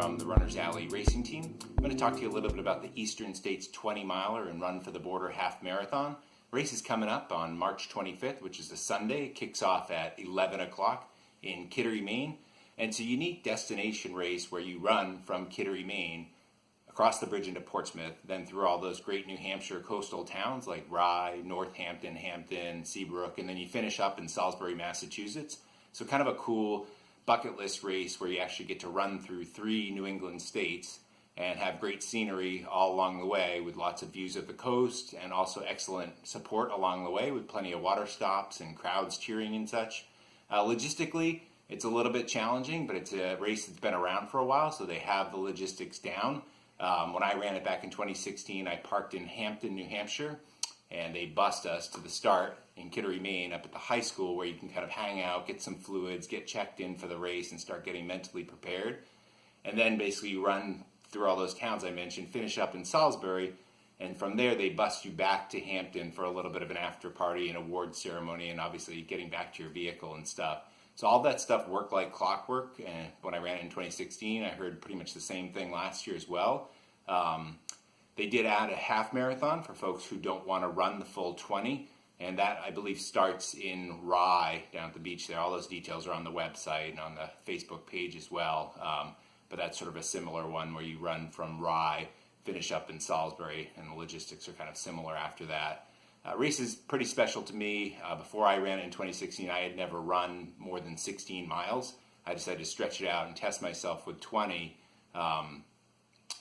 from the Runners Alley Racing Team. I'm going to talk to you a little bit about the Eastern States 20 miler and Run for the Border Half Marathon. Race is coming up on March 25th, which is a Sunday. It kicks off at 11 o'clock in Kittery, Maine. And it's a unique destination race where you run from Kittery, Maine, across the bridge into Portsmouth, then through all those great New Hampshire coastal towns like Rye, Northampton, Hampton, Seabrook, and then you finish up in Salisbury, Massachusetts. So kind of a cool bucket list race where you actually get to run through 3 New England states and have great scenery all along the way with lots of views of the coast and also excellent support along the way with plenty of water stops and crowds cheering and such. Logistically, it's a little bit challenging, but it's a race that's been around for a while, so they have the logistics down. When I ran it back in 2016, I parked in Hampton, New Hampshire, and they bussed us to the start in Kittery, Maine, up at the high school where you can kind of hang out, get some fluids, get checked in for the race, and start getting mentally prepared. And then basically you run through all those towns I mentioned, finish up in Salisbury, and from there they bus you back to Hampton for a little bit of an after party and award ceremony, and obviously getting back to your vehicle and stuff. So all that stuff worked like clockwork, and when I ran it in 2016, I heard pretty much the same thing last year as well. They did add a half marathon for folks who don't want to run the full 20, and that, I believe, starts in Rye down at the beach there. All those details are on the website and on the Facebook page as well, but that's sort of a similar one where you run from Rye, finish up in Salisbury, and the logistics are kind of similar after that. Race is pretty special to me. Before I ran it in 2016, I had never run more than 16 miles. I decided to stretch it out and test myself with 20,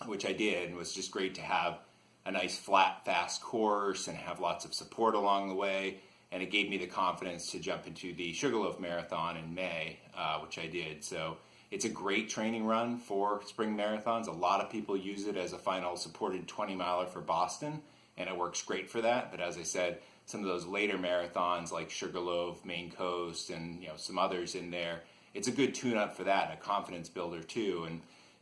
which I did, and it was just great to have a nice flat, fast course and have lots of support along the way. And it gave me the confidence to jump into the Sugarloaf Marathon in May, which I did. So it's a great training run for spring marathons. A lot of people use it as a final supported 20 miler for Boston, and it works great for that. But as I said, some of those later marathons like Sugarloaf, Maine Coast, and some others in there, it's a good tune-up for that, and a confidence builder too. And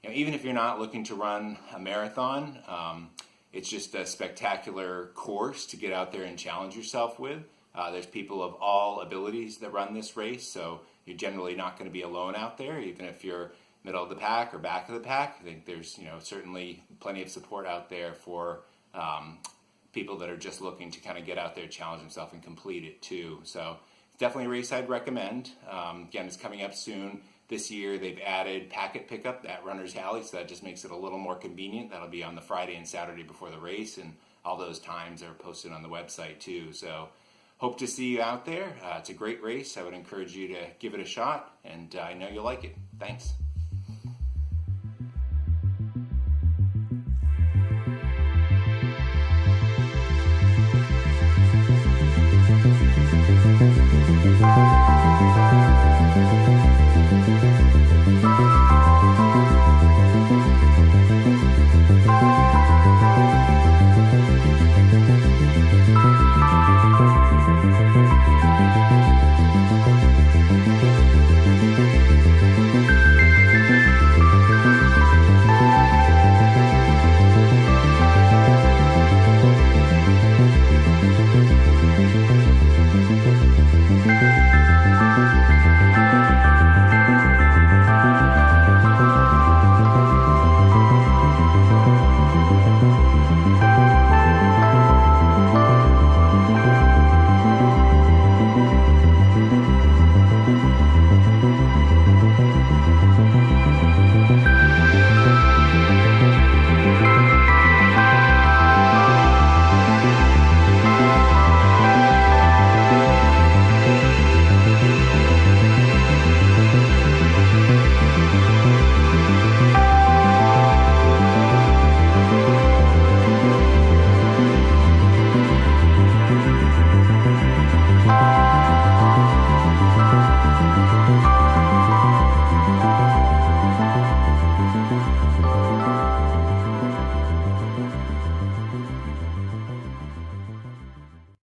even if you're not looking to run a marathon, it's just a spectacular course to get out there and challenge yourself with. There's people of all abilities that run this race, so you're generally not going to be alone out there, even if you're middle of the pack or back of the pack. I think there's certainly plenty of support out there for people that are just looking to kind of get out there, challenge themselves, and complete it too. So it's definitely a race I'd recommend. Again, it's coming up soon. This year they've added packet pickup at Runners Alley, so that just makes it a little more convenient. That'll be on the Friday and Saturday before the race, and all those times are posted on the website too. So hope to see you out there. It's a great race. I would encourage you to give it a shot, and I know you'll like it. Thanks.